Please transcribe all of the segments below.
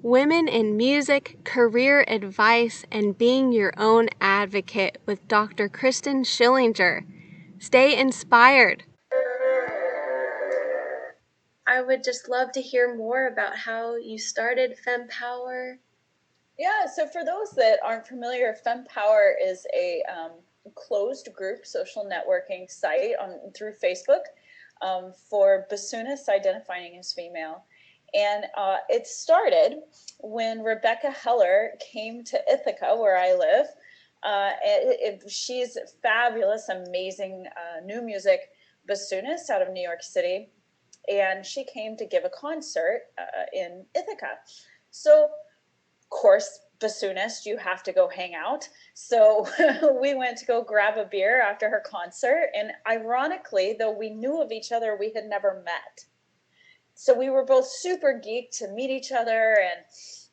Women in Music, Career Advice, and Being Your Own Advocate with Dr. Christin Schillinger. Stay inspired. I would just love to hear more about how you started fEmpower. Yeah, so for those that aren't familiar, fEmpower is a closed group social networking site through Facebook for bassoonists identifying as female. And it started when Rebecca Heller came to Ithaca, where I live. She's fabulous, amazing new music bassoonist out of New York City. And she came to give a concert in Ithaca. So course, bassoonist, you have to go hang out. So we went to go grab a beer after her concert. And ironically, though we knew of each other, we had never met. So we were both super geeked to meet each other and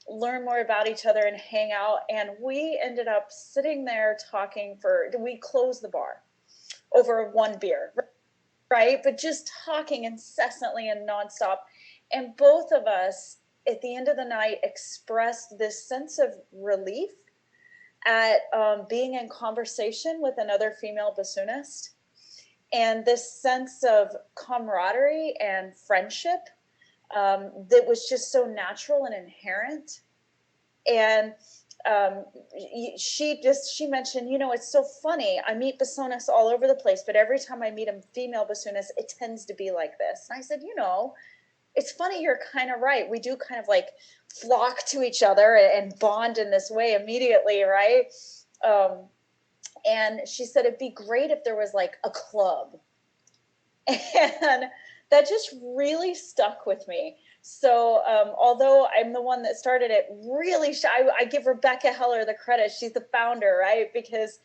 learn more about each other and hang out. And we ended up sitting there talking we closed the bar over one beer, right? But just talking incessantly and nonstop. And both of us, at the end of the night, expressed this sense of relief at being in conversation with another female bassoonist, and this sense of camaraderie and friendship that was just so natural and inherent. And she mentioned, it's so funny. I meet bassonists all over the place, but every time I meet a female bassoonist, it tends to be like this. And I said, it's funny, you're kind of right. We do kind of like flock to each other and bond in this way immediately, right? And she said it'd be great if there was like a club. And that just really stuck with me. So although I'm the one that started it, really, I give Rebecca Heller the credit. She's the founder, right? Because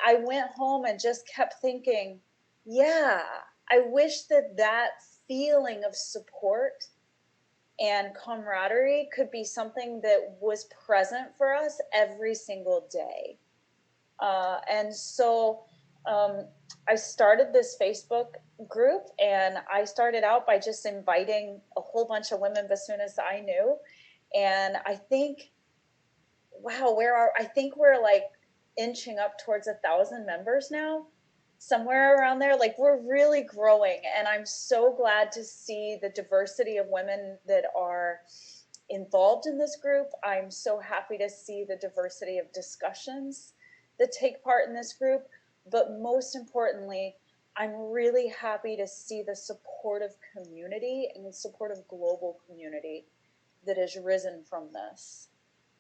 I went home and just kept thinking, yeah, I wish that feeling of support and camaraderie could be something that was present for us every single day. And so I started this Facebook group, and I started out by just inviting a whole bunch of women bassoonists I knew. And I think, wow, I think we're like inching up towards 1,000 members now, somewhere around there. Like, we're really growing, and I'm so glad to see the diversity of women that are involved in this group. I'm so happy to see the diversity of discussions that take part in this group. But most importantly, I'm really happy to see the supportive community and the supportive global community that has risen from this.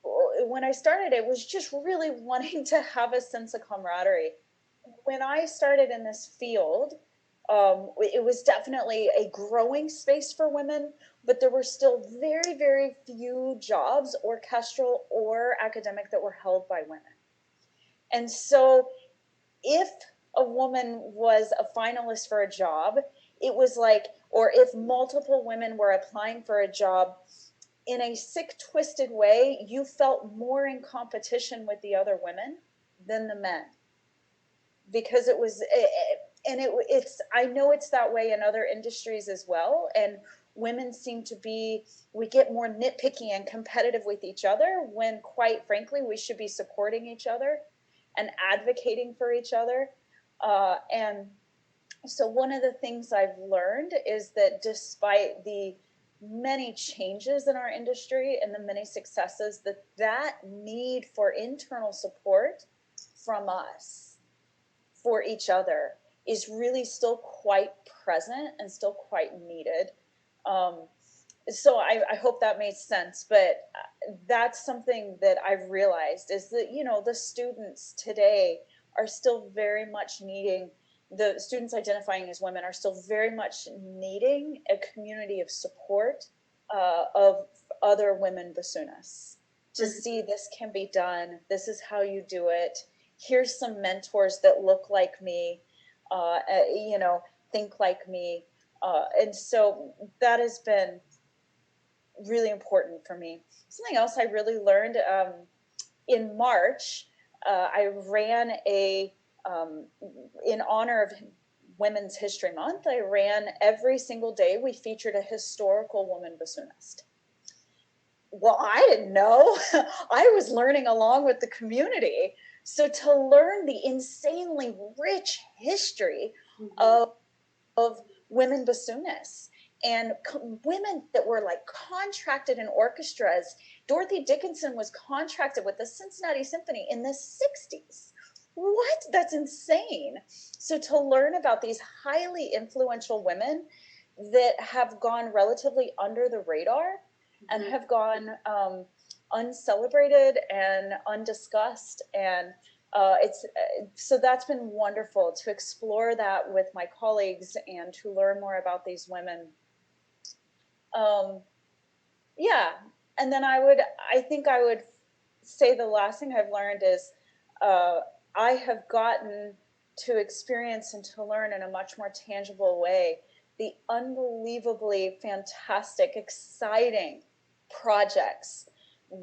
When I started, it was just really wanting to have a sense of camaraderie. When I started in this field, it was definitely a growing space for women, but there were still very, very few jobs, orchestral or academic, that were held by women. And so if a woman was a finalist for a job, it was like, or if multiple women were applying for a job, in a sick, twisted way, you felt more in competition with the other women than the men. Because it was, it's, I know it's that way in other industries as well. And women seem to be, we get more nitpicky and competitive with each other, when quite frankly, we should be supporting each other and advocating for each other. And so one of the things I've learned is that despite the many changes in our industry and the many successes, that need for internal support from us for each other is really still quite present and still quite needed. So I hope that made sense, but that's something that I've realized, is that, the students today are still very much needing, the students identifying as women are still very much needing a community of support of other women bassoonists to see this can be done. This is how you do it. Here's some mentors that look like me, think like me. And so that has been really important for me. Something else I really learned, in March, I ran in honor of Women's History Month, I ran every single day. We featured a historical woman bassoonist. well, I didn't know. I was learning along with the community. So to learn the insanely rich history of women bassoonists and women that were like contracted in orchestras. Dorothy Dickinson was contracted with the Cincinnati Symphony in the 60s. What? That's insane. So to learn about these highly influential women that have gone relatively under the radar and have gone uncelebrated and undiscussed, and it's so that's been wonderful to explore that with my colleagues and to learn more about these women. Yeah, and then I think I would say the last thing I've learned is I have gotten to experience and to learn in a much more tangible way the unbelievably fantastic, exciting projects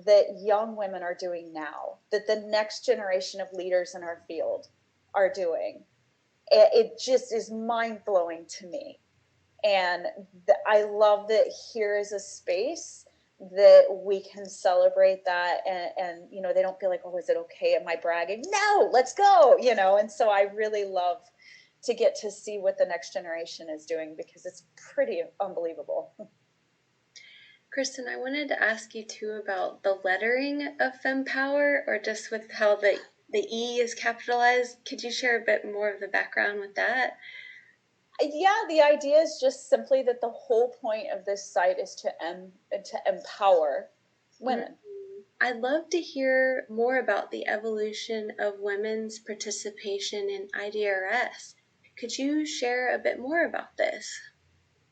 that young women are doing now, that the next generation of leaders in our field are doing. It just is mind-blowing to me. And I love that here is a space that we can celebrate that, and you know, they don't feel like, oh, is it okay, am I bragging? No, let's go, you know. And so I really love to get to see what the next generation is doing, because it's pretty unbelievable. Christin, I wanted to ask you too about the lettering of fEmpower, or just with how the E is capitalized. Could you share a bit more of the background with that? Yeah, the idea is just simply that the whole point of this site is to empower women. I'd love to hear more about the evolution of women's participation in IDRS. Could you share a bit more about this?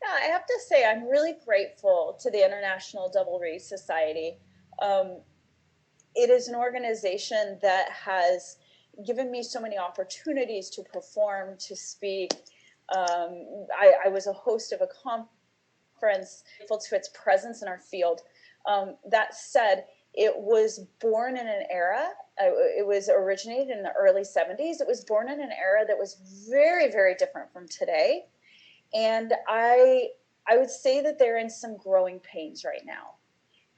Yeah, I have to say I'm really grateful to the International Double Reed Society. It is an organization that has given me so many opportunities to perform, to speak. I was a host of a conference, grateful to its presence in our field. That said, it was born in an era, it was originated in the early 70s. It was born in an era that was very, very different from today. And I would say that they're in some growing pains right now.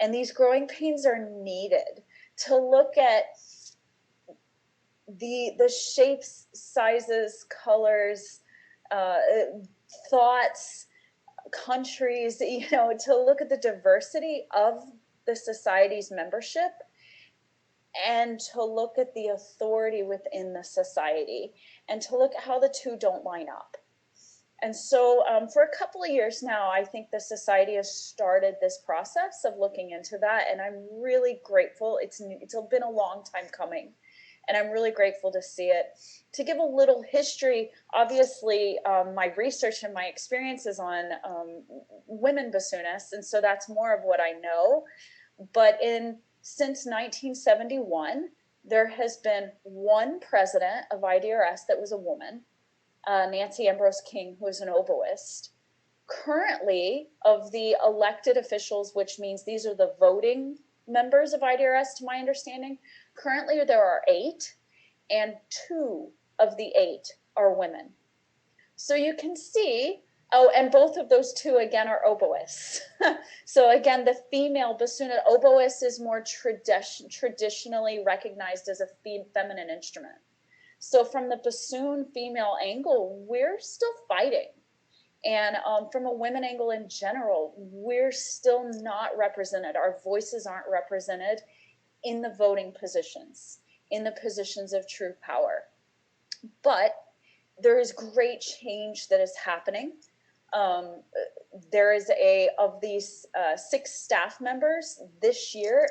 And these growing pains are needed to look at the shapes, sizes, colors, thoughts, countries, you know, to look at the diversity of the society's membership, and to look at the authority within the society, and to look at how the two don't line up. And so for a couple of years now, I think the society has started this process of looking into that, and I'm really grateful. It's been a long time coming, and I'm really grateful to see it. To give a little history, obviously my research and my experience is on women bassoonists, and so that's more of what I know. But since 1971, there has been one president of IDRS that was a woman, Nancy Ambrose King, who is an oboist. Currently, of the elected officials, which means these are the voting members of IDRS, to my understanding, currently there are 8, and 2 of the 8 are women. So you can see, oh, and both of those 2 again are oboists. So again, the female bassoon oboist is more traditionally recognized as a feminine instrument. So from the bassoon female angle, we're still fighting. And from a women angle in general, we're still not represented. Our voices aren't represented in the voting positions, in the positions of true power. But there is great change that is happening. There is of these 6 staff members this year,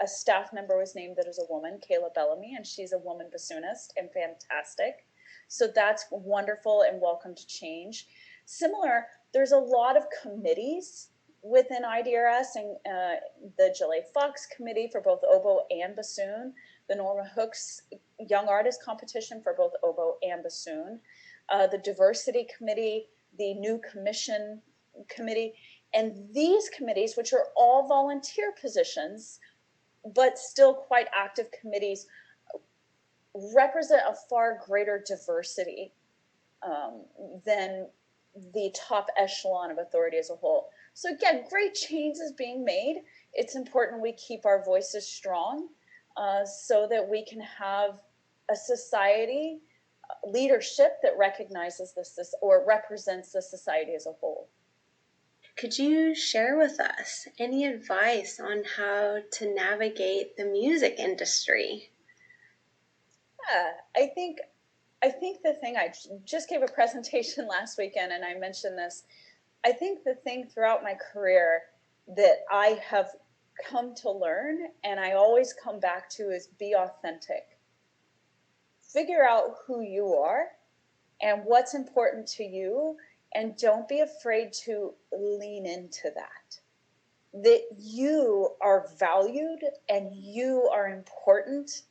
a staff member was named that is a woman, Kayla Bellamy, and she's a woman bassoonist and fantastic. So that's wonderful and welcome to change. Similar, there's a lot of committees within IDRS, and the Gillet Fox Committee for both oboe and bassoon, the Norma Hooks Young Artist Competition for both oboe and bassoon, the Diversity Committee, the New Commission Committee, and these committees, which are all volunteer positions, but still quite active committees, represent a far greater diversity than the top echelon of authority as a whole. So again, great change is being made, it's important we keep our voices strong so that we can have a society leadership that recognizes this or represents the society as a whole. Could you share with us any advice on how to navigate the music industry? Yeah, I think the thing, I just gave a presentation last weekend and I mentioned this. I think the thing throughout my career that I have come to learn and I always come back to is be authentic. Figure out who you are and what's important to you, and don't be afraid to lean into that. That you are valued and you are important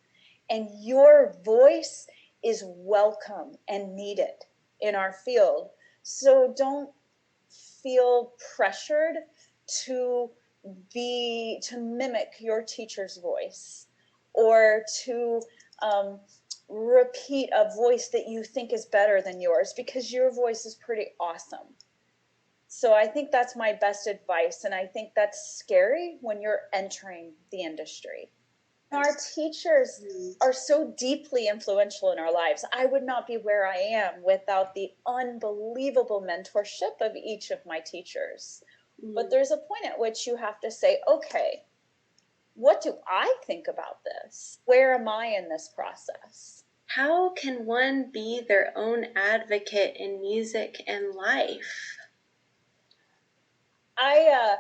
and your voice is welcome and needed in our field. So don't feel pressured to mimic your teacher's voice or to repeat a voice that you think is better than yours, because your voice is pretty awesome. So I think that's my best advice, and I think that's scary when you're entering the industry. Our teachers are so deeply influential in our lives. I would not be where I am without the unbelievable mentorship of each of my teachers. But there's a point at which you have to say, okay, what do I think about this? Where am I in this process? How can one be their own advocate in music and life? I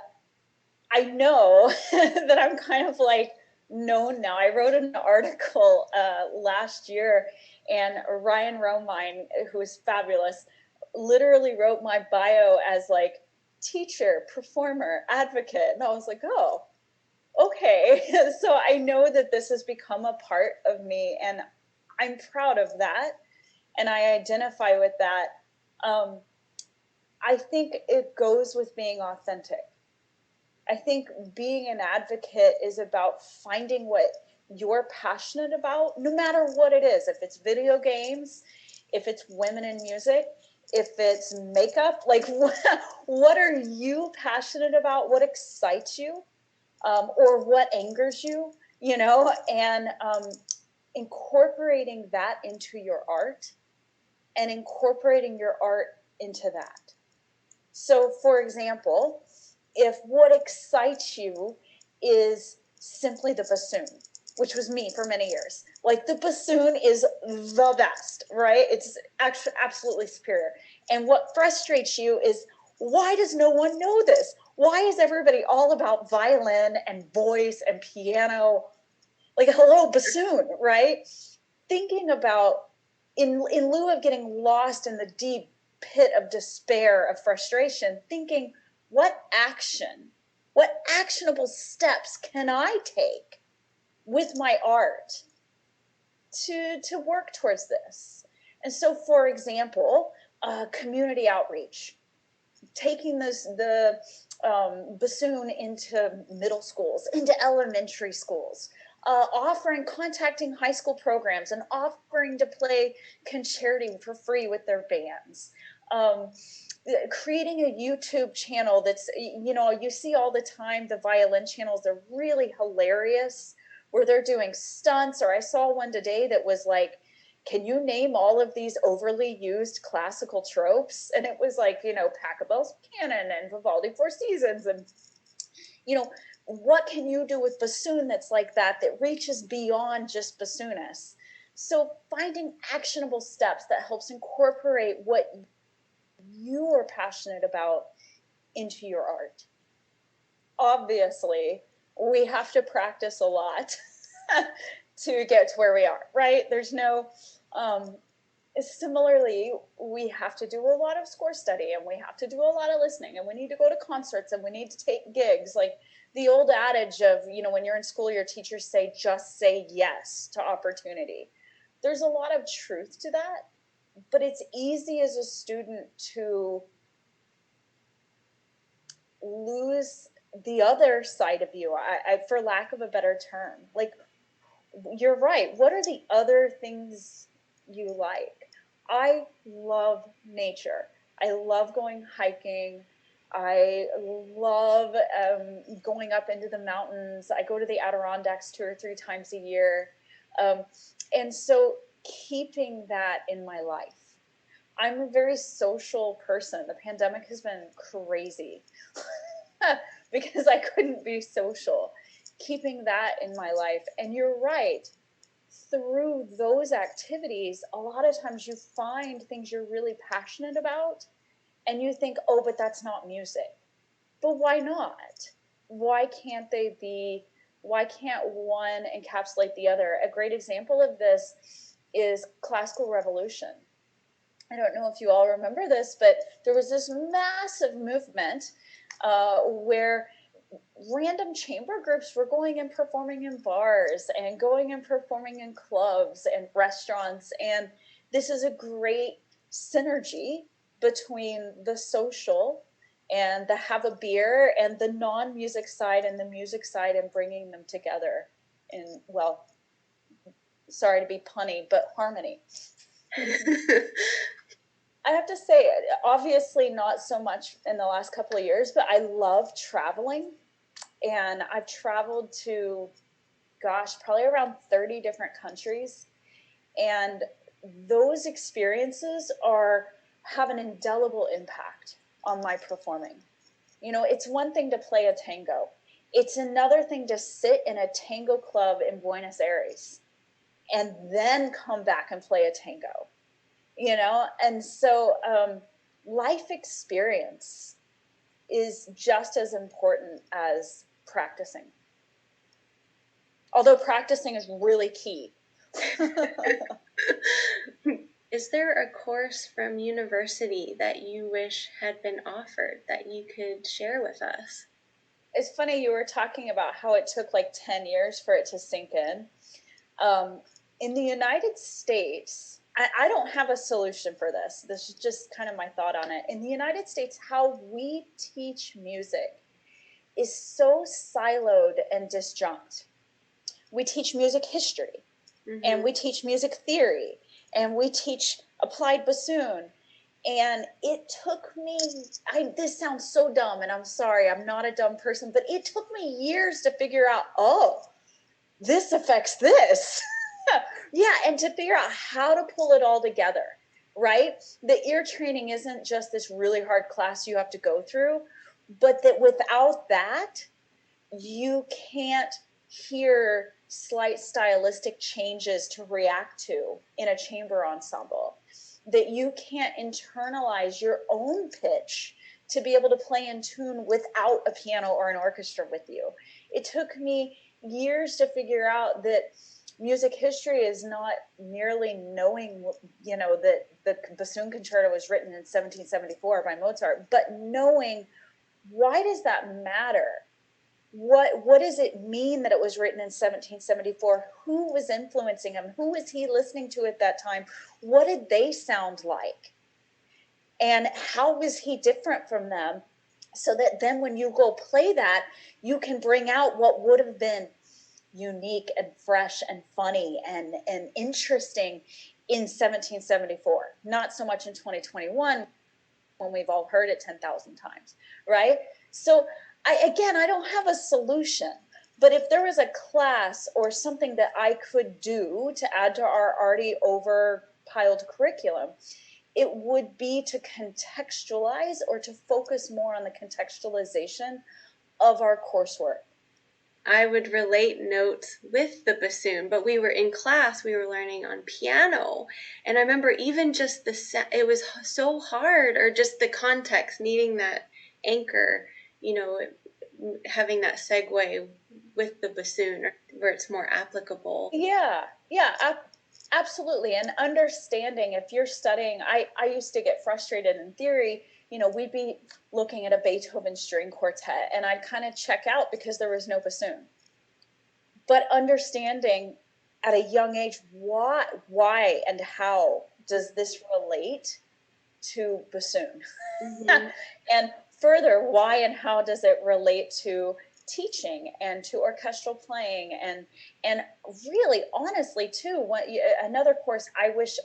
know that I'm kind of like known now. I wrote an article last year, and Ryan Romine, who is fabulous, literally wrote my bio as like teacher, performer, advocate. And I was like, oh, okay. So I know that this has become a part of me, and I'm proud of that. And I identify with that. I think it goes with being authentic. I think being an advocate is about finding what you're passionate about, no matter what it is. If it's video games, if it's women in music, if it's makeup, like what are you passionate about? What excites you? Or what angers you, you know, and incorporating that into your art and incorporating your art into that. So, for example, if what excites you is simply the bassoon, which was me for many years, like the bassoon is the best, right? It's actually absolutely superior. And what frustrates you is, why does no one know this? Why is everybody all about violin and voice and piano? Like, hello, bassoon, right? Thinking about, in lieu of getting lost in the deep pit of despair, of frustration, thinking, what actionable steps can I take with my art to work towards this? And so, for example, community outreach, taking the bassoon into middle schools, into elementary schools, contacting high school programs and offering to play concerti for free with their bands. Creating a YouTube channel that's, you know, you see all the time the violin channels, they're really hilarious, where they're doing stunts. Or I saw one today that was like, can you name all of these overly used classical tropes? And it was like, you know, Pachelbel's Canon and Vivaldi Four Seasons. And, you know, what can you do with bassoon that's like that, that reaches beyond just bassoonists? So finding actionable steps that helps incorporate what you are passionate about into your art. Obviously, we have to practice a lot to get to where we are, right? There's no, similarly, we have to do a lot of score study, and we have to do a lot of listening, and we need to go to concerts, and we need to take gigs. Like the old adage of, you know, when you're in school, your teachers say, just say yes to opportunity. There's a lot of truth to that, but it's easy as a student to lose the other side of you, for lack of a better term. Like, you're right. What are the other things you like? I love nature. I love going hiking. I love going up into the mountains. I go to the Adirondacks 2 or 3 times a year. And so keeping that in my life. I'm a very social person. The pandemic has been crazy because I couldn't be social. Keeping that in my life. And you're right. Through those activities, a lot of times you find things you're really passionate about and you think, oh, but that's not music. But why not? Why can't they be? Why can't one encapsulate the other? A great example of this is classical revolution. I don't know if you all remember this, but there was this massive movement where random chamber groups were going and performing in bars and going and performing in clubs and restaurants. And this is a great synergy between the social and the have a beer and the non-music side and the music side, and bringing them together in, well, sorry to be punny, but harmony. I have to say, obviously not so much in the last couple of years, but I love traveling. And I've traveled to, gosh, probably around 30 different countries. And those experiences have an indelible impact on my performing. You know, it's one thing to play a tango. It's another thing to sit in a tango club in Buenos Aires and then come back and play a tango, you know? And so life experience is just as important as practicing. Although practicing is really key. Is there a course from university that you wish had been offered that you could share with us? It's funny, you were talking about how it took like 10 years for it to sink in. In the United States, I don't have a solution for this. This is just kind of my thought on it. In the United States, how we teach music is so siloed and disjunct. We teach music history, and we teach music theory, and we teach applied bassoon. And it took me, this sounds so dumb, and I'm sorry, I'm not a dumb person, but it took me years to figure out, oh, this affects this. Yeah, and to figure out how to pull it all together, right? The ear training isn't just this really hard class you have to go through, but that without that, you can't hear slight stylistic changes to react to in a chamber ensemble, that you can't internalize your own pitch to be able to play in tune without a piano or an orchestra with you. It took me years to figure out that music history is not merely knowing, you know, that the Bassoon Concerto was written in 1774 by Mozart, but knowing, why does that matter? What does it mean that it was written in 1774? Who was influencing him? Who was he listening to at that time? What did they sound like? And how was he different from them? So that then when you go play that, you can bring out what would have been unique and fresh and funny and interesting in 1774. Not so much in 2021 when we've all heard it 10,000 times, right? So I don't have a solution, but if there was a class or something that I could do to add to our already overpiled curriculum, it would be to contextualize or to focus more on the contextualization of our coursework. I would relate notes with the bassoon, but we were in class, we were learning on piano. And I remember even just it was so hard, or just the context, needing that anchor, you know, having that segue with the bassoon where it's more applicable. Yeah, absolutely. And understanding, if you're studying, I used to get frustrated in theory, you know, we'd be looking at a Beethoven string quartet and I'd kind of check out because there was no bassoon. But understanding at a young age, why and how does this relate to bassoon? And further, why and how does it relate to teaching and to orchestral playing? And really, honestly, too, another course I wish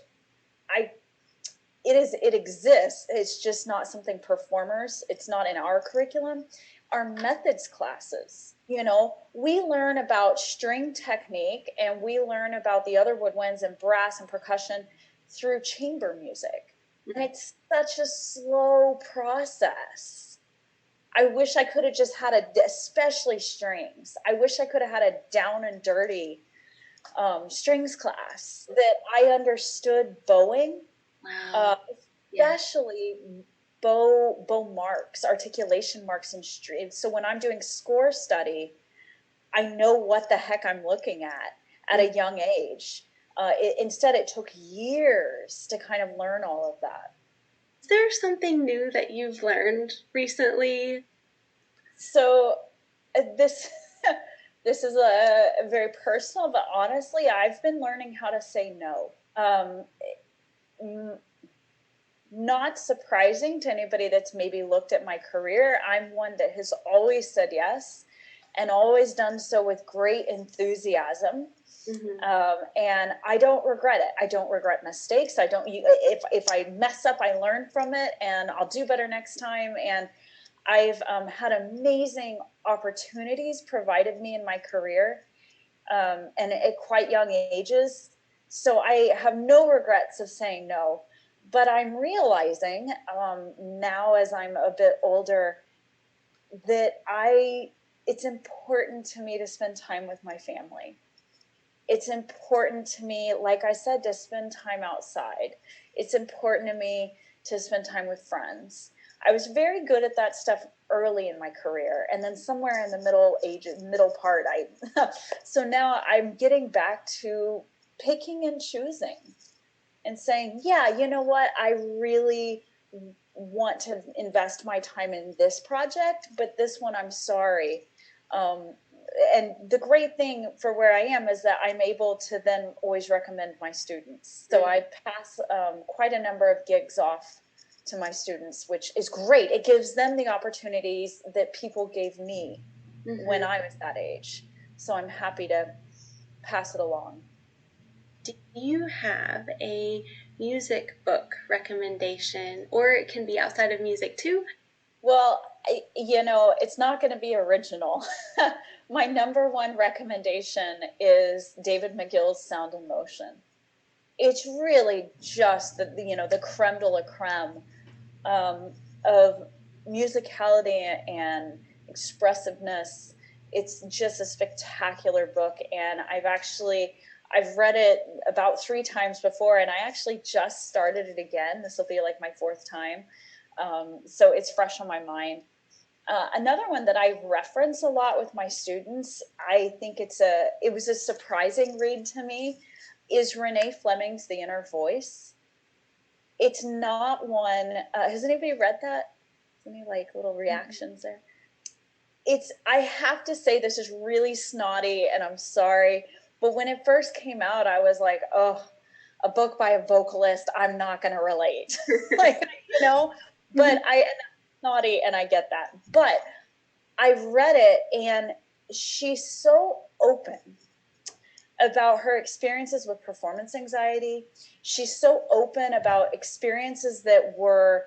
it exists. It's just not something performers, it's not in our curriculum. Our methods classes, you know, we learn about string technique and we learn about the other woodwinds and brass and percussion through chamber music. And it's such a slow process. I wish I could have just had especially strings. I wish I could have had a down and dirty strings class that I understood bowing. Wow. Especially bow marks, articulation marks and strings. So when I'm doing score study, I know what the heck I'm looking at a young age. Instead, it took years to kind of learn all of that. Is there something new that you've learned recently? So this this is a very personal, but honestly, I've been learning how to say no. Not surprising to anybody that's maybe looked at my career. I'm one that has always said yes and always done so with great enthusiasm. And I don't regret it. I don't regret mistakes. If I mess up, I learn from it and I'll do better next time. And I've had amazing opportunities provided me in my career and at quite young ages. So I have no regrets of saying no. But I'm realizing now as I'm a bit older that it's important to me to spend time with my family. It's important to me, like I said, to spend time outside. It's important to me to spend time with friends. I was very good at that stuff early in my career, and then somewhere in the middle part, so now I'm getting back to picking and choosing. And saying, yeah, you know what, I really want to invest my time in this project, but this one, I'm sorry. And the great thing for where I am is that I'm able to then always recommend my students. So I pass quite a number of gigs off to my students, which is great. It gives them the opportunities that people gave me when I was that age. So I'm happy to pass it along. Do you have a music book recommendation, or it can be outside of music too? Well, it's not going to be original. My number one recommendation is David McGill's Sound and Motion. It's really just the creme de la creme of musicality and expressiveness. It's just a spectacular book, and I've read it about 3 times before, and I actually just started it again. This will be like my 4th time. So it's fresh on my mind. Another one that I reference a lot with my students, I think it was a surprising read to me, is Renee Fleming's The Inner Voice. It's not one, has anybody read that? Any little reactions there? I have to say, this is really snotty and I'm sorry, but when it first came out, I was like, oh, a book by a vocalist, I'm not going to relate. But I'm snotty and I get that. But I've read it and she's so open about her experiences with performance anxiety. She's so open about experiences that were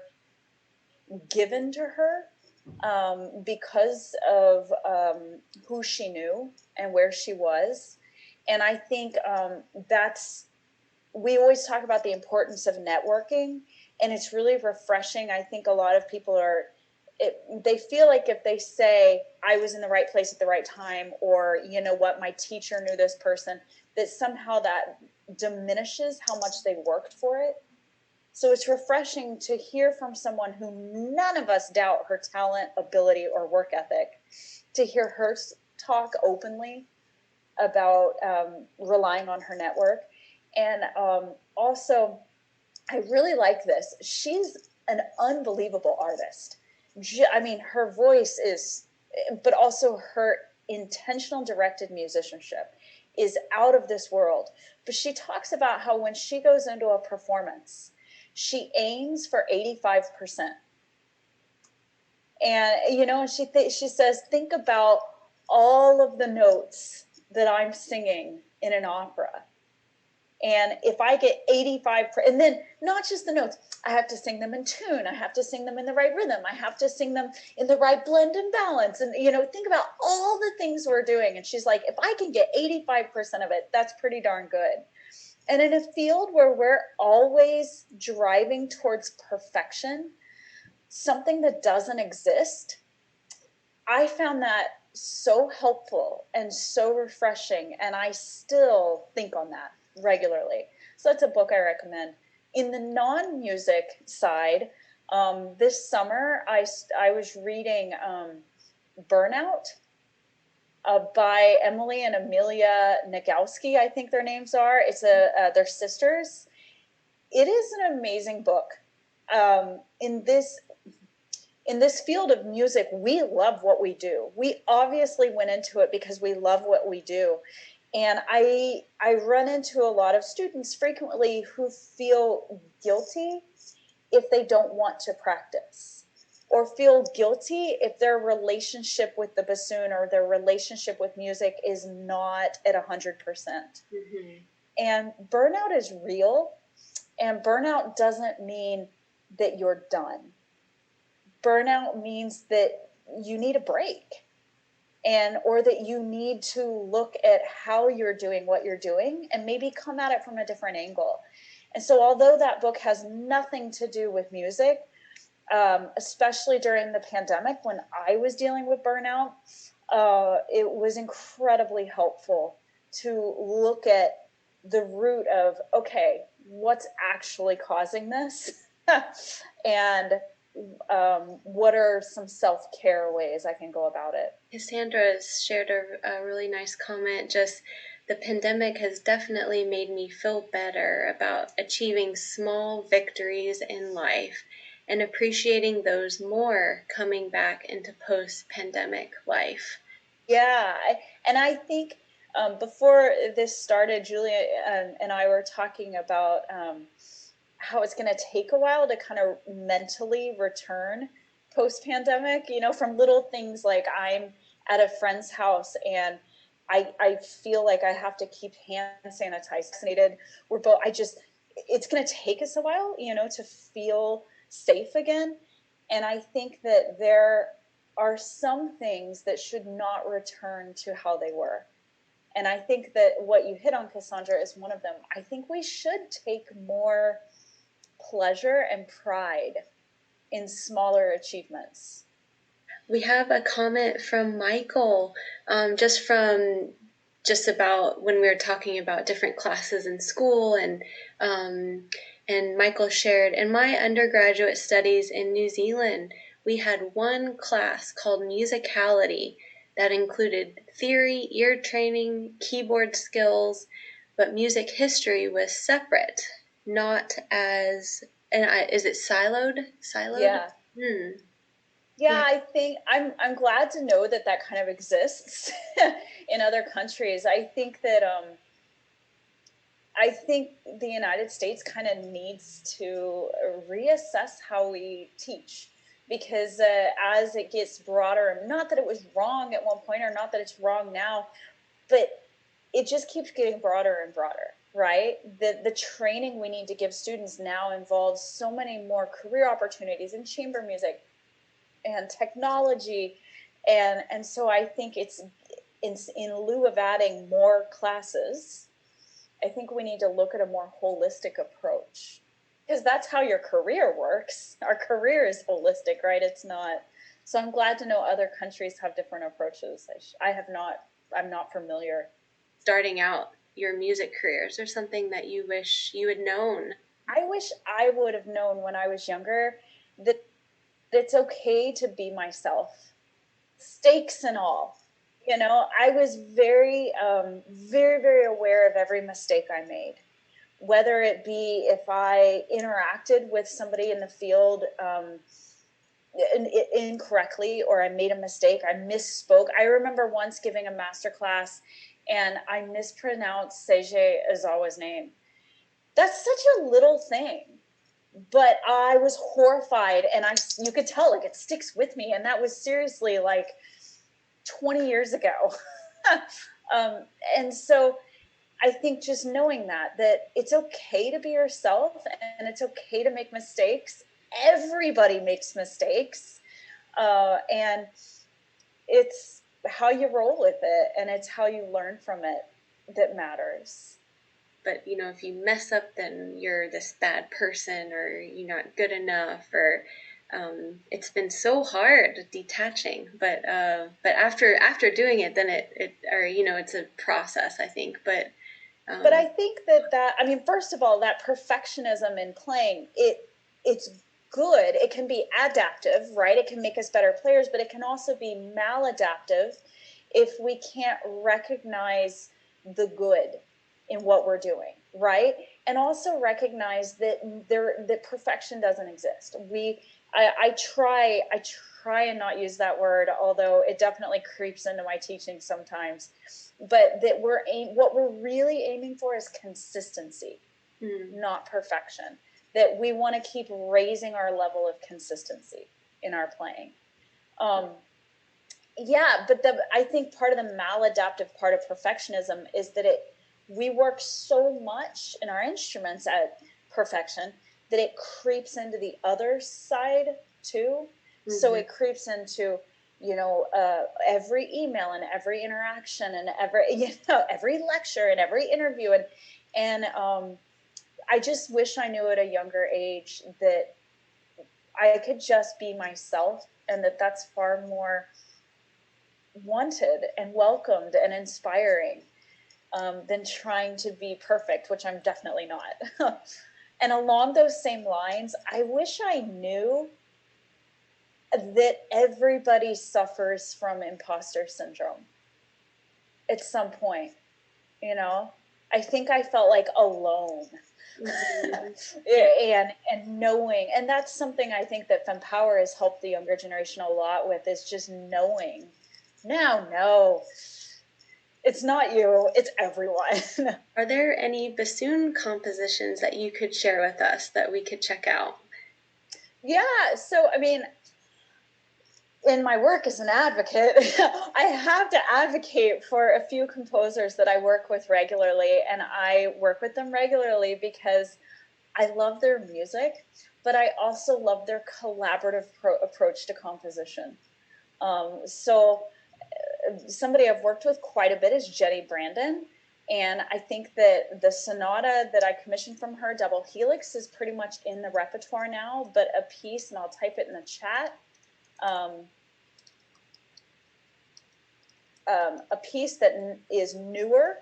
given to her because of who she knew and where she was. And I think we always talk about the importance of networking, and it's really refreshing. I think a lot of people they feel like if they say, I was in the right place at the right time, or, you know what, my teacher knew this person, that somehow that diminishes how much they worked for it. So it's refreshing to hear from someone who none of us doubt her talent, ability, or work ethic, to hear her talk openly about relying on her network. And also, I really like this. She's an unbelievable artist. I mean, her voice is, but also her intentional directed musicianship is out of this world. But she talks about how when she goes into a performance, she aims for 85%. And, she says, think about all of the notes that I'm singing in an opera. And if I get 85, and then not just the notes, I have to sing them in tune. I have to sing them in the right rhythm. I have to sing them in the right blend and balance. And, think about all the things we're doing. And she's like, if I can get 85% of it, that's pretty darn good. And in a field where we're always driving towards perfection, something that doesn't exist, I found that so helpful and so refreshing. And I still think on that regularly. So that's a book I recommend. In the non-music side, this summer I was reading Burnout by Emily and Amelia Nagoski, I think their names are. It's they're sisters. It is an amazing book. In this field of music, we love what we do. We obviously went into it because we love what we do. And I run into a lot of students frequently who feel guilty if they don't want to practice, or feel guilty if their relationship with the bassoon or their relationship with music is not at 100%. Mm-hmm. And burnout is real, and burnout doesn't mean that you're done. Burnout means that you need a break, or that you need to look at how you're doing what you're doing and maybe come at it from a different angle. And so although that book has nothing to do with music, especially during the pandemic when I was dealing with burnout, it was incredibly helpful to look at the root of, okay, what's actually causing this? And what are some self-care ways I can go about it? Cassandra shared a really nice comment. Just the pandemic has definitely made me feel better about achieving small victories in life and appreciating those more coming back into post-pandemic life. Yeah, and I think before this started, Julia and I were talking about how it's going to take a while to kind of mentally return post-pandemic, from little things like I'm at a friend's house and I feel like I have to keep hand sanitized. It's going to take us a while, to feel safe again. And I think that there are some things that should not return to how they were. And I think that what you hit on, Cassandra, is one of them. I think we should take more pleasure and pride in smaller achievements. We have a comment from Michael, just about when we were talking about different classes in school, and Michael shared, in my undergraduate studies in New Zealand, we had one class called musicality that included theory, ear training, keyboard skills, but music history was separate, not as, is it siloed? Yeah. Yeah, I think I'm glad to know that kind of exists in other countries. I think that the United States kind of needs to reassess how we teach, because as it gets broader, not that it was wrong at one point or not that it's wrong now, but it just keeps getting broader and broader, right? The training we need to give students now involves so many more career opportunities in chamber music and technology. And so I think it's in lieu of adding more classes, I think we need to look at a more holistic approach, because that's how your career works. Our career is holistic, right? It's not. So I'm glad to know other countries have different approaches. I'm not familiar. Starting out your music career, is there something that you wish you had known? I wish I would have known when I was younger that it's okay to be myself, stakes and all. I was very, very, very aware of every mistake I made, whether it be if I interacted with somebody in the field incorrectly, or I made a mistake, I misspoke. I remember once giving a master class and I mispronounced Seiji Ozawa's name. That's such a little thing, but I was horrified, and you could tell, like, it sticks with me. And that was seriously like 20 years ago. And so I think just knowing that it's okay to be yourself and it's okay to make mistakes. Everybody makes mistakes. And it's how you roll with it and it's how you learn from it that matters. But if you mess up, then you're this bad person, or you're not good enough, or it's been so hard detaching. But after doing it, then it's a process, I think. But I think that I mean, first of all, that perfectionism in playing, it's good. It can be adaptive, right? It can make us better players, but it can also be maladaptive if we can't recognize the good in what we're doing, right? And also recognize that perfection doesn't exist. I try and not use that word, although it definitely creeps into my teaching sometimes. But that what we're really aiming for is consistency, not perfection. That we want to keep raising our level of consistency in our playing. Yeah, but I think part of the maladaptive part of perfectionism is that we work so much in our instruments at perfection that it creeps into the other side too. So it creeps into every email and every interaction and every lecture and every interview and I just wish I knew at a younger age that I could just be myself and that's far more wanted and welcomed and inspiring than trying to be perfect, which I'm definitely not. And along those same lines, I wish I knew that everybody suffers from imposter syndrome at some point. I think I felt like alone. and knowing, and that's something I think that fEmpower has helped the younger generation a lot with, is just knowing, no, it's not you, it's everyone. Are there any bassoon compositions that you could share with us that we could check out? Yeah, so I mean, in my work as an advocate, I have to advocate for a few composers that I work with regularly, and I work with them regularly because I love their music, but I also love their collaborative approach to composition. So somebody I've worked with quite a bit is Jenny Brandon, and I think that the sonata that I commissioned from her, Double Helix, is pretty much in the repertoire now, but a piece, and I'll type it in the chat, a piece that is newer,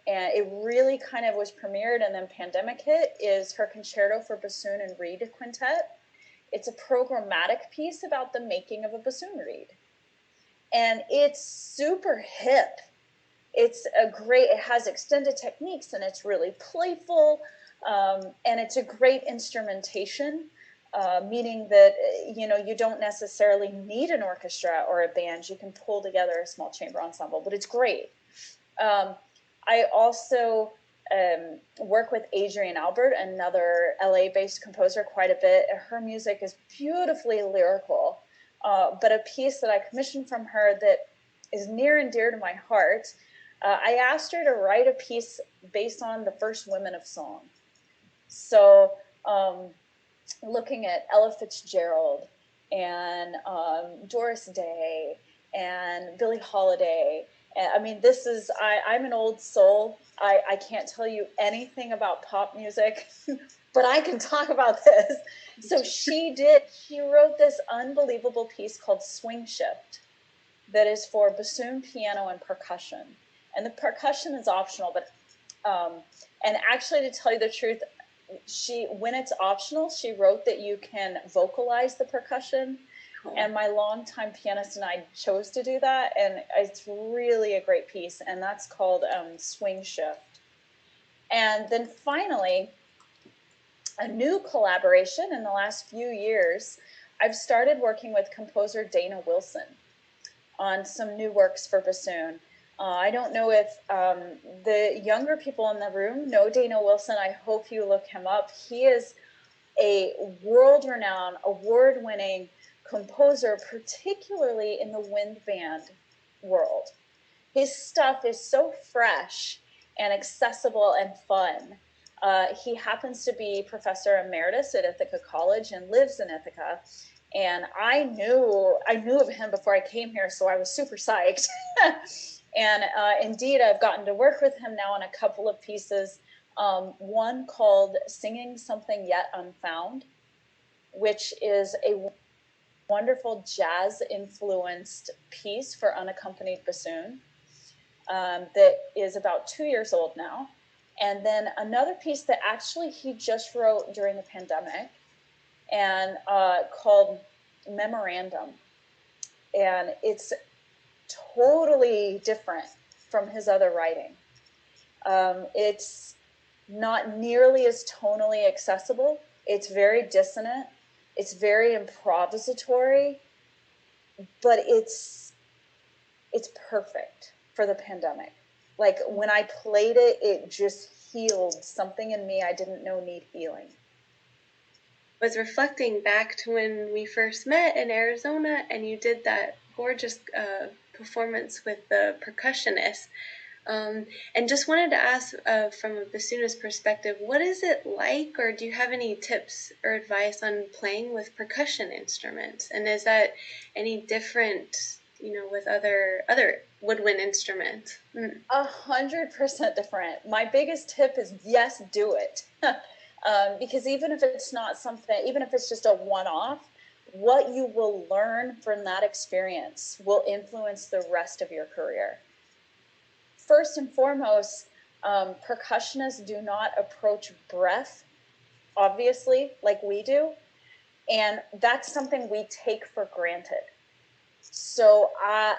and it really kind of was premiered and then pandemic hit, is her Concerto for Bassoon and Reed Quintet. It's a programmatic piece about the making of a bassoon reed. And it's super hip. It has extended techniques and it's really playful. And it's a great instrumentation, meaning that, you don't necessarily need an orchestra or a band. You can pull together a small chamber ensemble, but it's great. I also work with Adrienne Albert, another LA-based composer, quite a bit. Her music is beautifully lyrical, but a piece that I commissioned from her that is near and dear to my heart, I asked her to write a piece based on the first women of song. So looking at Ella Fitzgerald and Doris Day and Billie Holiday. I mean, I'm an old soul. I can't tell you anything about pop music, but I can talk about this. So she wrote this unbelievable piece called Swing Shift that is for bassoon, piano, and percussion. And the percussion is optional, but, and actually, to tell you the truth, when it's optional, she wrote that you can vocalize the percussion. And my longtime pianist and I chose to do that, and it's really a great piece, and that's called Swing Shift. And then finally, a new collaboration in the last few years, I've started working with composer Dana Wilson on some new works for bassoon. I don't know if the younger people in the room know Dana Wilson. I hope you look him up. He is a world-renowned, award-winning composer, particularly in the wind band world. His stuff is so fresh and accessible and fun. He happens to be professor emeritus at Ithaca College and lives in Ithaca. And I knew of him before I came here, so I was super psyched. And indeed, I've gotten to work with him now on a couple of pieces. One called Singing Something Yet Unfound, which is a wonderful jazz-influenced piece for unaccompanied bassoon that is about 2 years old now. And then another piece that actually he just wrote during the pandemic and called Memorandum. And it's totally different from his other writing. It's not nearly as tonally accessible. It's very dissonant. It's very improvisatory, but it's perfect for the pandemic. Like when I played it, it just healed something in me I didn't know need healing. Was reflecting back to when we first met in Arizona and you did that gorgeous performance with the percussionist. And just wanted to ask from a bassoonist perspective, what is it like, or do you have any tips or advice on playing with percussion instruments? And is that any different, with other woodwind instruments? 100% different. My biggest tip is yes, do it. Because even if it's not something, even if it's just a one-off, what you will learn from that experience will influence the rest of your career. First and foremost, percussionists do not approach breath, obviously, like we do. And that's something we take for granted. So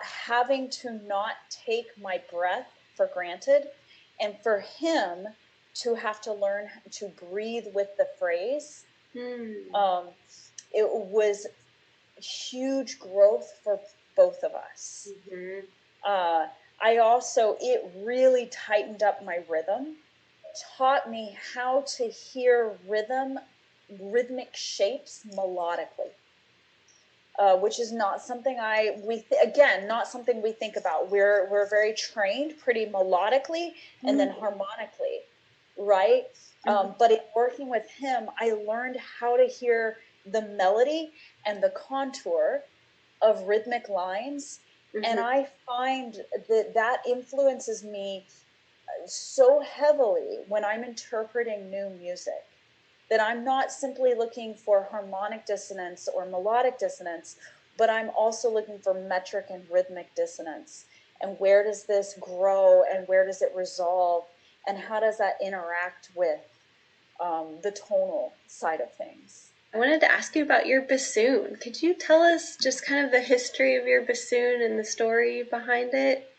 having to not take my breath for granted, and for him to have to learn to breathe with the phrase, it was huge growth for both of us. It really tightened up my rhythm, taught me how to hear rhythmic shapes melodically. Which is not something not something we think about. We're very trained pretty melodically and then harmonically, right? But in working with him, I learned how to hear the melody and the contour of rhythmic lines. And I find that influences me so heavily when I'm interpreting new music, that I'm not simply looking for harmonic dissonance or melodic dissonance, but I'm also looking for metric and rhythmic dissonance. And where does this grow and where does it resolve? And how does that interact with the tonal side of things? I wanted to ask you about your bassoon. Could you tell us just kind of the history of your bassoon and the story behind it?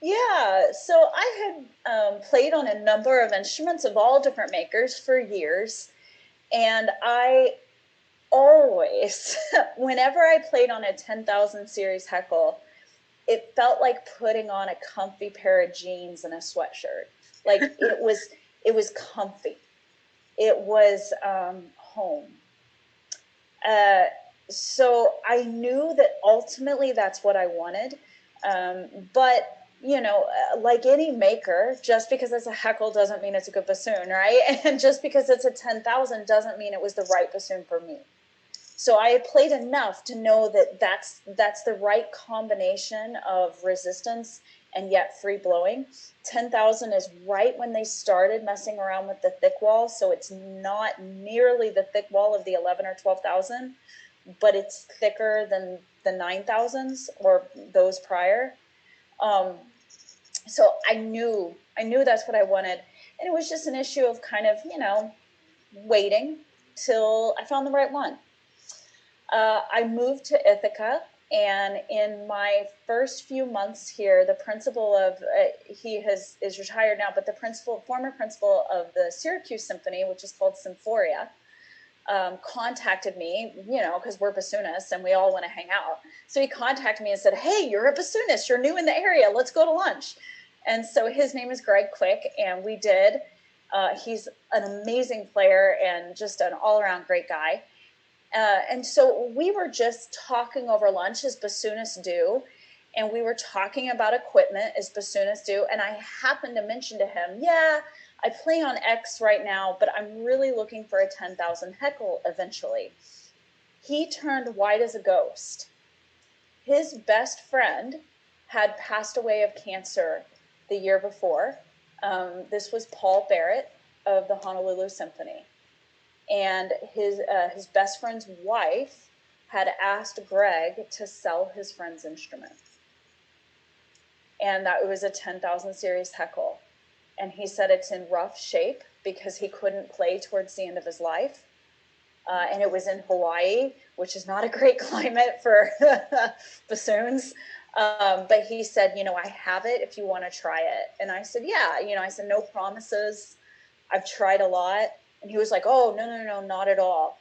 Yeah, so I had played on a number of instruments of all different makers for years, and I always, whenever I played on a 10,000 series Heckle, it felt like putting on a comfy pair of jeans and a sweatshirt. Like it was comfy. It was home. So I knew that ultimately that's what I wanted, but like any maker, just because it's a Heckle doesn't mean it's a good bassoon, right? And just because it's a 10,000 doesn't mean it was the right bassoon for me. So I played enough to know that that's the right combination of resistance and yet free blowing. 10,000 is right when they started messing around with the thick wall, so it's not nearly the thick wall of the 11 or 12,000, but it's thicker than the 9,000s or those prior. So I knew that's what I wanted. And it was just an issue of kind of, waiting till I found the right one. I moved to Ithaca, and in my first few months here, the principal of, he is retired now, but the former principal of the Syracuse Symphony, which is called Symphoria, contacted me, because we're bassoonists and we all want to hang out. So he contacted me and said, "Hey, you're a bassoonist. You're new in the area. Let's go to lunch." And so his name is Greg Quick, and we did. He's an amazing player and just an all-around great guy. And so we were just talking over lunch, as bassoonists do. and we were talking about equipment, as bassoonists do, and I happened to mention to him, yeah, I play on X right now, but I'm really looking for a 10,000 heckle eventually. He turned white as a ghost. His best friend had passed away of cancer the year before. This was Paul Barrett of the Honolulu Symphony. And his best friend's wife had asked Greg to sell his friend's instrument. And that was a 10,000 series heckle. And he said it's in rough shape because he couldn't play towards the end of his life. And it was in Hawaii, which is not a great climate for bassoons. But he said, I have it if you want to try it. And I said, yeah, I said, no promises. I've tried a lot. And he was like, oh, no, not at all.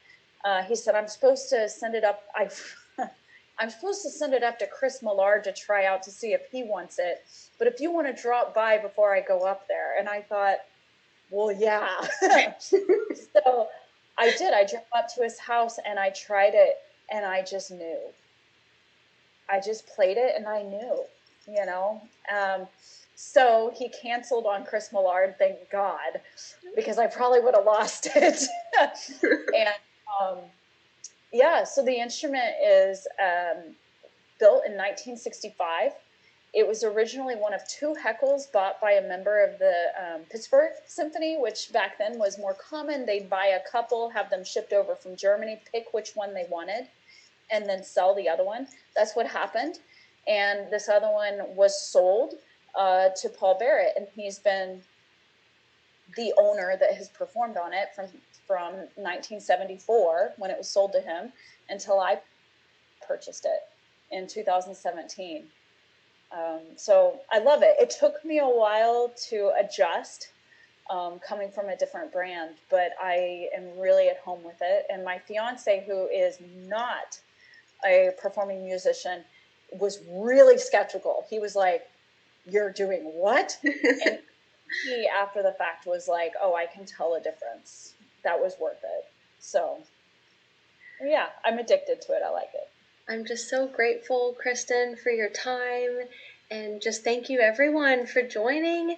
He said, I'm supposed to send it up. I'm supposed to send it up to Chris Millard to try out to see if he wants it. But if you want to drop by before I go up there. And I thought, well, yeah. So I did. I drove up to his house and I tried it and I just knew. I just played it and I knew, So he canceled on Chris Millard, thank God, because I probably would have lost it. And so the instrument is built in 1965. It was originally one of 2 heckles bought by a member of the Pittsburgh Symphony, which back then was more common. They'd buy a couple, have them shipped over from Germany, pick which one they wanted, and then sell the other one. That's what happened. And this other one was sold to Paul Barrett, and he's been the owner that has performed on it from 1974, when it was sold to him, until I purchased it in 2017. So I love it. It took me a while to adjust, coming from a different brand, but I am really at home with it. And my fiance, who is not a performing musician, was really skeptical. He was like, you're doing what? And he, after the fact, was like, oh, I can tell a difference. That was worth it. So yeah, I'm addicted to it. I like it. I'm just so grateful, Christin, for your time, and just thank you everyone for joining.